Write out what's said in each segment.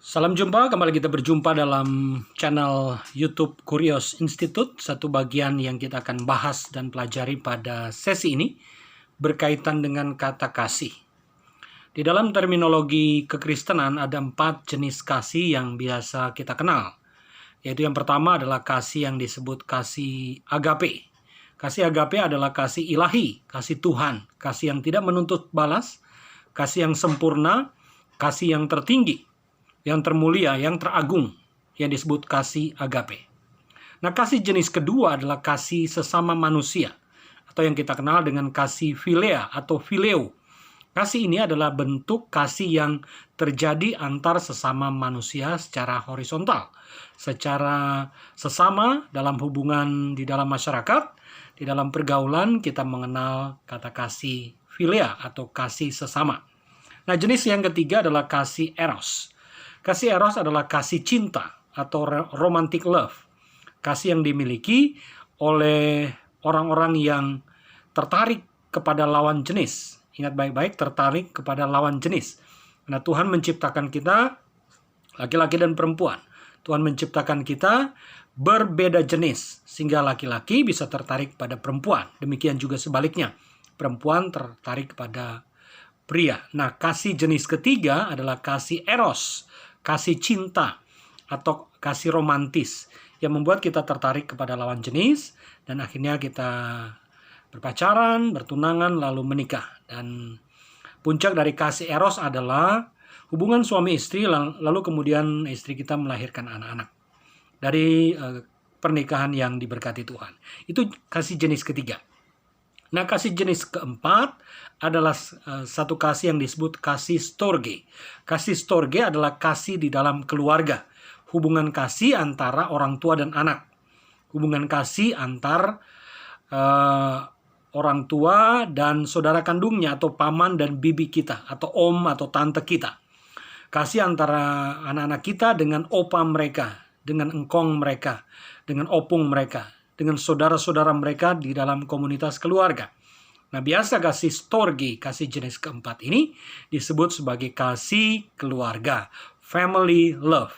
Salam jumpa, kembali kita berjumpa dalam channel YouTube Curious Institute. Satu bagian yang kita akan bahas dan pelajari pada sesi ini berkaitan dengan kata kasih. Di dalam terminologi kekristenan ada 4 jenis kasih yang biasa kita kenal. Yaitu yang pertama adalah kasih yang disebut kasih agape. Kasih agape adalah kasih ilahi, kasih Tuhan, kasih yang tidak menuntut balas, kasih yang sempurna, kasih yang tertinggi, yang termulia, yang teragung, yang disebut kasih agape. Nah, kasih jenis kedua adalah kasih sesama manusia, atau yang kita kenal dengan kasih philea atau phileo. Kasih ini adalah bentuk kasih yang terjadi antar sesama manusia secara horizontal, secara sesama dalam hubungan di dalam masyarakat, di dalam pergaulan kita mengenal kata kasih philea atau kasih sesama. Nah, jenis yang ketiga adalah kasih eros. Kasih eros adalah kasih cinta atau romantic love. Kasih yang dimiliki oleh orang-orang yang tertarik kepada lawan jenis. Ingat baik-baik, tertarik kepada lawan jenis. Nah, Tuhan menciptakan kita laki-laki dan perempuan. Tuhan menciptakan kita berbeda jenis, sehingga laki-laki bisa tertarik pada perempuan. Demikian juga sebaliknya, perempuan tertarik pada pria. Nah, kasih jenis ketiga adalah kasih eros, kasih cinta atau kasih romantis yang membuat kita tertarik kepada lawan jenis dan akhirnya kita berpacaran, bertunangan, lalu menikah. Dan puncak dari kasih eros adalah hubungan suami istri, lalu kemudian istri kita melahirkan anak-anak dari pernikahan yang diberkati Tuhan. Itu kasih jenis ketiga. Nah, kasih jenis keempat adalah satu kasih yang disebut kasih storge. Kasih storge adalah kasih di dalam keluarga. Hubungan kasih antara orang tua dan anak. Hubungan kasih antar orang tua dan saudara kandungnya atau paman dan bibi kita atau om atau tante kita. Kasih antara anak-anak kita dengan opa mereka, dengan engkong mereka, dengan opung mereka, dengan saudara-saudara mereka di dalam komunitas keluarga. Nah, biasa kasih storge, kasih jenis keempat ini disebut sebagai kasih keluarga, family love.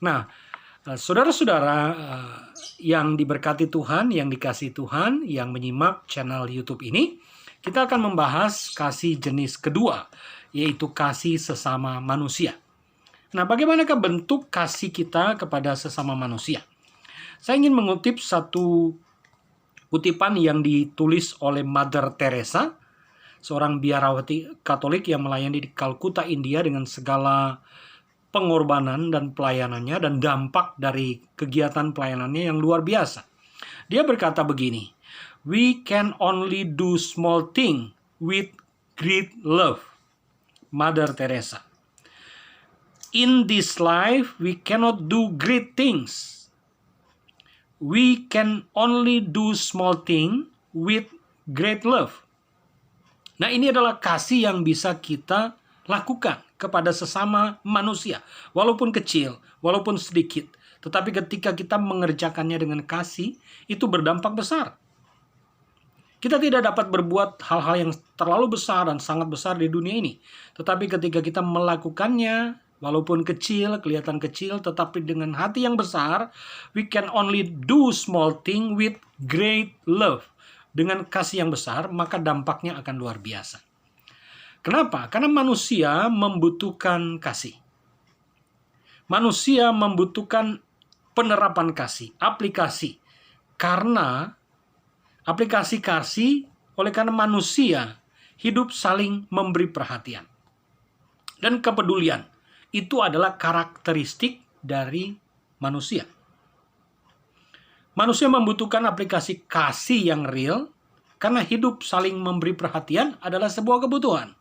Nah, saudara-saudara yang diberkati Tuhan, yang dikasihi Tuhan, yang menyimak channel YouTube ini, kita akan membahas kasih jenis kedua, yaitu kasih sesama manusia. Nah, bagaimanakah bentuk kasih kita kepada sesama manusia? Saya ingin mengutip satu kutipan yang ditulis oleh Mother Teresa, seorang biarawati Katolik yang melayani di Kalkuta, India dengan segala pengorbanan dan pelayanannya dan dampak dari kegiatan pelayanannya yang luar biasa. Dia berkata begini, "We can only do small thing with great love." Mother Teresa. In this life, we cannot do great things. We can only do small thing with great love. Nah, ini adalah kasih yang bisa kita lakukan kepada sesama manusia. Walaupun kecil, walaupun sedikit. Tetapi ketika kita mengerjakannya dengan kasih, itu berdampak besar. Kita tidak dapat berbuat hal-hal yang terlalu besar dan sangat besar di dunia ini. Tetapi ketika kita melakukannya, walaupun kecil, kelihatan kecil, tetapi dengan hati yang besar, we can only do small thing with great love. Dengan kasih yang besar, maka dampaknya akan luar biasa. Kenapa? Karena manusia membutuhkan kasih. Manusia membutuhkan penerapan kasih, aplikasi. Karena aplikasi kasih, oleh karena manusia hidup saling memberi perhatian. Dan kepedulian. Itu adalah karakteristik dari manusia. Manusia membutuhkan aplikasi kasih yang real karena hidup saling memberi perhatian adalah sebuah kebutuhan.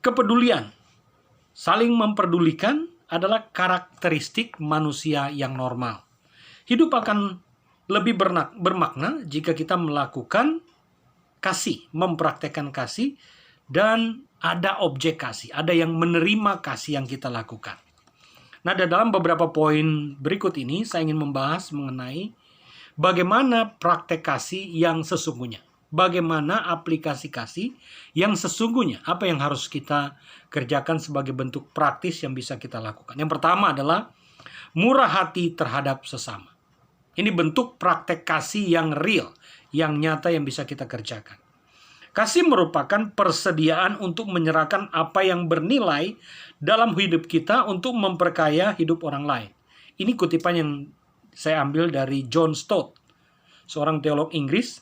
Kepedulian, saling memperdulikan adalah karakteristik manusia yang normal. Hidup akan lebih bermakna jika kita melakukan kasih, mempraktekkan kasih, dan ada objek kasih, ada yang menerima kasih yang kita lakukan. Nah, dalam beberapa poin berikut ini, saya ingin membahas mengenai bagaimana praktek kasih yang sesungguhnya. bagaimana aplikasi kasih yang sesungguhnya, apa yang harus kita kerjakan sebagai bentuk praktis yang bisa kita lakukan. Yang pertama adalah murah hati terhadap sesama. Ini bentuk praktek kasih yang real, yang nyata yang bisa kita kerjakan. Kasih merupakan persediaan untuk menyerahkan apa yang bernilai dalam hidup kita untuk memperkaya hidup orang lain. Ini kutipan yang saya ambil dari John Stott, seorang teolog Inggris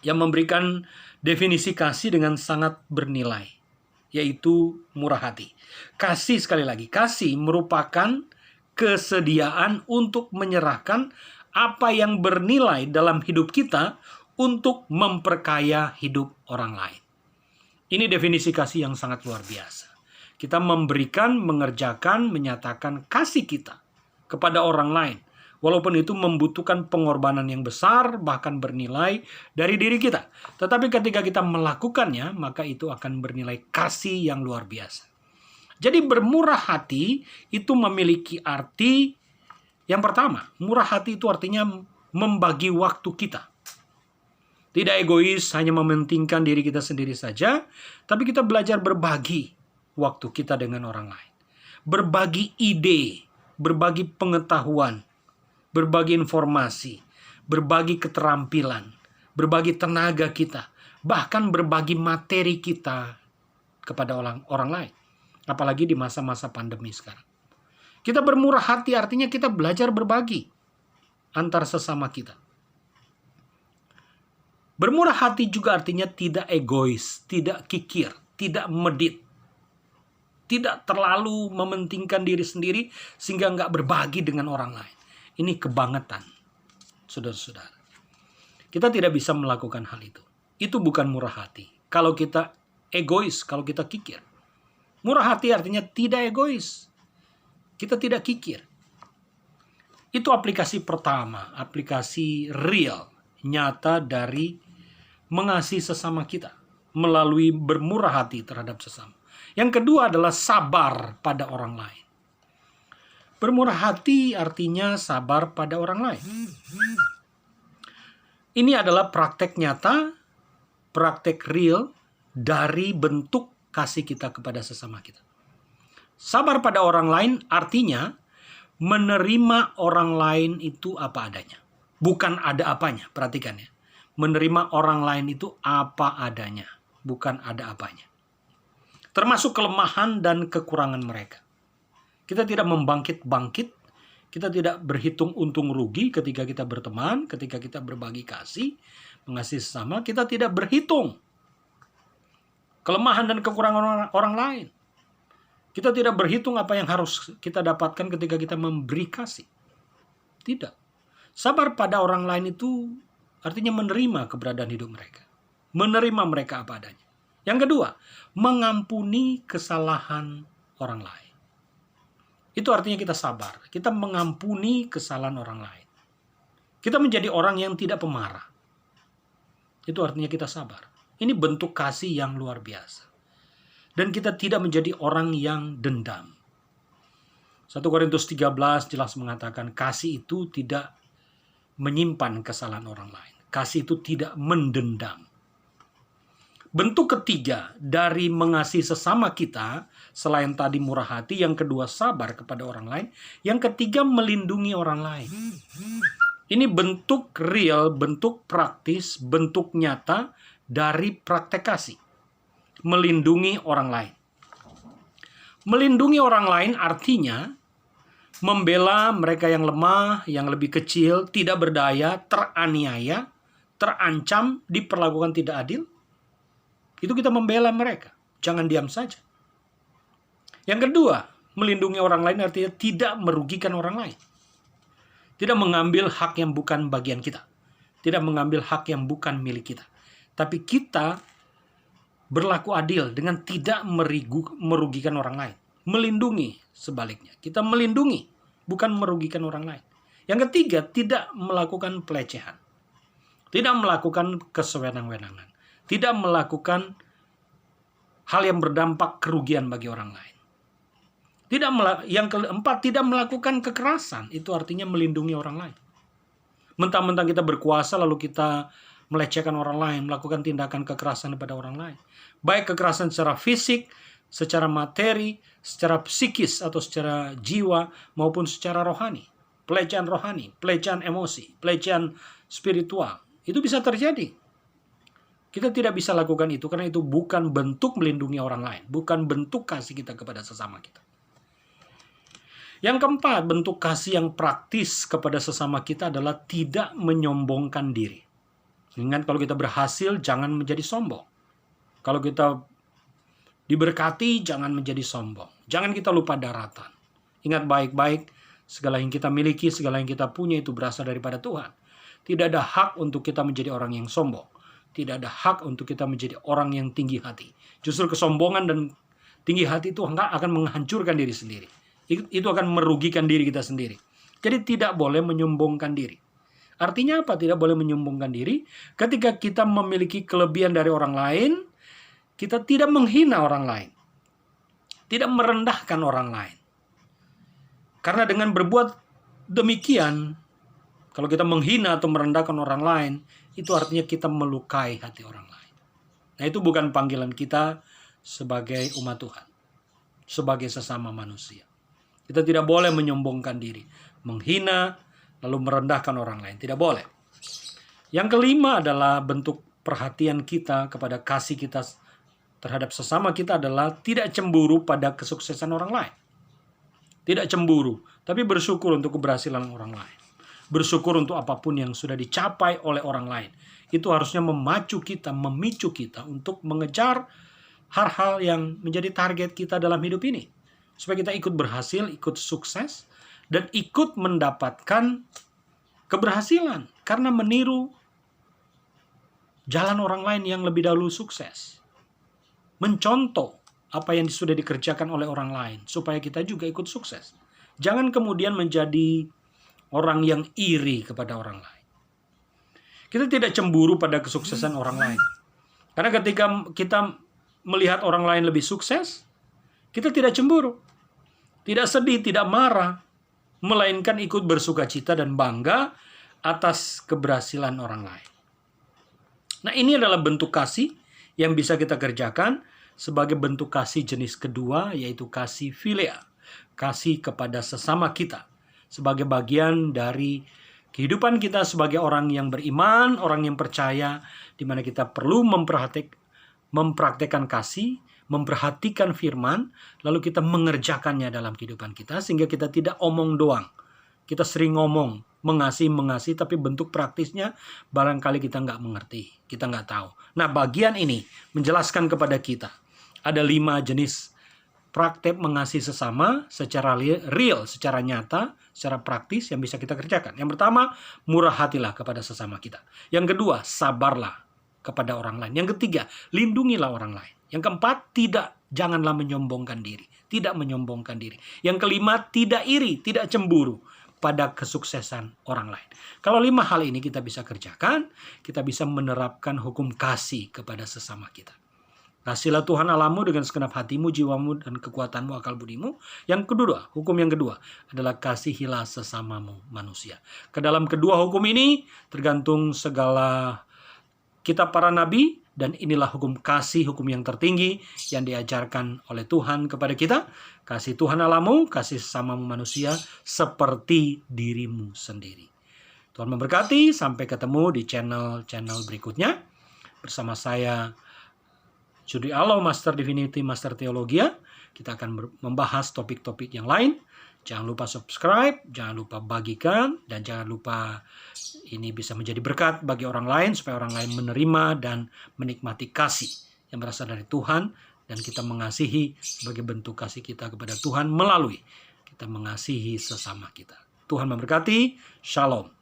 yang memberikan definisi kasih dengan sangat bernilai, yaitu murah hati. Kasih, sekali lagi, kasih merupakan kesediaan untuk menyerahkan apa yang bernilai dalam hidup kita untuk memperkaya hidup orang lain. Ini definisi kasih yang sangat luar biasa. Kita memberikan, mengerjakan, menyatakan kasih kita kepada orang lain, walaupun itu membutuhkan pengorbanan yang besar, bahkan bernilai dari diri kita. Tetapi ketika kita melakukannya, maka itu akan bernilai kasih yang luar biasa. Jadi bermurah hati itu memiliki arti yang pertama. Murah hati itu artinya membagi waktu kita. Tidak egois, hanya mementingkan diri kita sendiri saja, tapi kita belajar berbagi waktu kita dengan orang lain. Berbagi ide, berbagi pengetahuan, berbagi informasi, berbagi keterampilan, berbagi tenaga kita, bahkan berbagi materi kita kepada orang lain. Apalagi di masa-masa pandemi sekarang. Kita bermurah hati artinya kita belajar berbagi antar sesama kita. Bermurah hati juga artinya tidak egois, tidak kikir, tidak medit. Tidak terlalu mementingkan diri sendiri sehingga nggak berbagi dengan orang lain. Ini kebangetan, saudara-saudara. Kita tidak bisa melakukan hal itu. Itu bukan murah hati. Kalau kita egois, kalau kita kikir. Murah hati artinya tidak egois. Kita tidak kikir. Itu aplikasi pertama, aplikasi real, nyata dari mengasihi sesama kita melalui bermurah hati terhadap sesama. Yang kedua adalah sabar pada orang lain. Bermurah hati artinya sabar pada orang lain. Ini adalah praktek nyata, praktek real dari bentuk kasih kita kepada sesama kita. Sabar pada orang lain artinya menerima orang lain itu apa adanya. Bukan ada apanya, perhatikan ya. Menerima orang lain itu apa adanya, bukan ada apanya. Termasuk kelemahan dan kekurangan mereka. Kita tidak membangkit-bangkit, kita tidak berhitung untung rugi ketika kita berteman, ketika kita berbagi kasih, mengasihi sesama, kita tidak berhitung kelemahan dan kekurangan orang lain. Kita tidak berhitung apa yang harus kita dapatkan ketika kita memberi kasih. Tidak. Sabar pada orang lain itu artinya menerima keberadaan hidup mereka. Menerima mereka apa adanya. Yang kedua, mengampuni kesalahan orang lain. Itu artinya kita sabar. Kita mengampuni kesalahan orang lain. Kita menjadi orang yang tidak pemarah. Itu artinya kita sabar. Ini bentuk kasih yang luar biasa. Dan kita tidak menjadi orang yang dendam. 1 Korintus 13 jelas mengatakan kasih itu tidak menyimpan kesalahan orang lain. Kasih itu tidak mendendam. Bentuk ketiga dari mengasihi sesama kita, selain tadi murah hati, yang kedua sabar kepada orang lain, yang ketiga melindungi orang lain. Ini bentuk real, bentuk praktis, bentuk nyata dari praktek kasih. Melindungi orang lain. Melindungi orang lain artinya membela mereka yang lemah, yang lebih kecil, tidak berdaya, teraniaya, terancam, diperlakukan tidak adil. Itu kita membela mereka. Jangan diam saja. Yang kedua, melindungi orang lain artinya tidak merugikan orang lain. Tidak mengambil hak yang bukan bagian kita. Tidak mengambil hak yang bukan milik kita. Tapi kita berlaku adil dengan tidak merugikan orang lain. Melindungi sebaliknya. Kita melindungi, bukan merugikan orang lain. Yang ketiga, tidak melakukan pelecehan. Tidak melakukan kesewenang-wenangan. Tidak melakukan hal yang berdampak kerugian bagi orang lain. Yang keempat, tidak melakukan kekerasan. Itu artinya melindungi orang lain. Mentang-mentang kita berkuasa lalu kita melecehkan orang lain, melakukan tindakan kekerasan kepada orang lain. Baik kekerasan secara fisik, secara materi, secara psikis atau secara jiwa maupun secara rohani. Pelecehan rohani, pelecehan emosi, pelecehan spiritual. Itu bisa terjadi. Kita tidak bisa lakukan itu karena itu bukan bentuk melindungi orang lain, bukan bentuk kasih kita kepada sesama kita. Yang keempat, bentuk kasih yang praktis kepada sesama kita adalah tidak menyombongkan diri. Ingat, kalau kita berhasil, jangan menjadi sombong. Kalau kita diberkati, jangan menjadi sombong. Jangan kita lupa daratan. Ingat baik-baik, segala yang kita miliki, segala yang kita punya itu berasal daripada Tuhan. Tidak ada hak untuk kita menjadi orang yang sombong. Tidak ada hak untuk kita menjadi orang yang tinggi hati. Justru kesombongan dan tinggi hati itu akan menghancurkan diri sendiri. Itu akan merugikan diri kita sendiri. Jadi tidak boleh menyombongkan diri. Artinya apa? Tidak boleh menyombongkan diri. Ketika kita memiliki kelebihan dari orang lain, kita tidak menghina orang lain. Tidak merendahkan orang lain. Karena dengan berbuat demikian, kalau kita menghina atau merendahkan orang lain, itu artinya kita melukai hati orang lain. Nah, itu bukan panggilan kita sebagai umat Tuhan. Sebagai sesama manusia. Kita tidak boleh menyombongkan diri, menghina, lalu merendahkan orang lain. Tidak boleh. Yang kelima adalah bentuk perhatian kita kepada kasih kita terhadap sesama kita adalah tidak cemburu pada kesuksesan orang lain. Tidak cemburu, tapi bersyukur untuk keberhasilan orang lain. Bersyukur untuk apapun yang sudah dicapai oleh orang lain. Itu harusnya memicu kita untuk mengejar hal-hal yang menjadi target kita dalam hidup ini. Supaya kita ikut berhasil, ikut sukses, dan ikut mendapatkan keberhasilan. Karena meniru jalan orang lain yang lebih dahulu sukses. Mencontoh apa yang sudah dikerjakan oleh orang lain. Supaya kita juga ikut sukses. Jangan kemudian menjadi orang yang iri kepada orang lain. Kita tidak cemburu pada kesuksesan orang lain. Karena ketika kita melihat orang lain lebih sukses, kita tidak cemburu. Tidak sedih, tidak marah, melainkan ikut bersukacita dan bangga atas keberhasilan orang lain. Nah, ini adalah bentuk kasih yang bisa kita kerjakan sebagai bentuk kasih jenis kedua, yaitu kasih philia, kasih kepada sesama kita, sebagai bagian dari kehidupan kita sebagai orang yang beriman, orang yang percaya, di mana kita perlu mempraktekkan kasih, memperhatikan firman, lalu kita mengerjakannya dalam kehidupan kita, sehingga kita tidak omong doang. Kita sering ngomong, mengasihi, tapi bentuk praktisnya barangkali kita nggak mengerti, kita nggak tahu. Nah, bagian ini menjelaskan kepada kita, ada 5 jenis praktek mengasihi sesama secara real, secara nyata, secara praktis yang bisa kita kerjakan. Yang pertama, murah hatilah kepada sesama kita. Yang kedua, sabarlah kepada orang lain. Yang ketiga, lindungilah orang lain. Yang keempat, janganlah menyombongkan diri. Tidak menyombongkan diri. Yang kelima, tidak iri, tidak cemburu pada kesuksesan orang lain. Kalau 5 hal ini kita bisa kerjakan, kita bisa menerapkan hukum kasih kepada sesama kita. Kasihilah Tuhan Allahmu dengan segenap hatimu, jiwamu, dan kekuatanmu, akal budimu. Yang kedua, hukum yang kedua adalah kasihilah sesamamu manusia. Ke dalam kedua hukum ini tergantung segala kitab para nabi, dan inilah hukum kasih, hukum yang tertinggi yang diajarkan oleh Tuhan kepada kita. Kasih Tuhan Allahmu, kasih sesamamu manusia seperti dirimu sendiri. Tuhan memberkati, sampai ketemu di channel-channel berikutnya. Bersama saya, Judi Allah, Master Divinity, Master Theologia. Kita akan membahas topik-topik yang lain. Jangan lupa subscribe, jangan lupa bagikan, dan jangan lupa ini bisa menjadi berkat bagi orang lain, supaya orang lain menerima dan menikmati kasih yang berasal dari Tuhan, dan kita mengasihi sebagai bentuk kasih kita kepada Tuhan melalui kita mengasihi sesama kita. Tuhan memberkati. Shalom.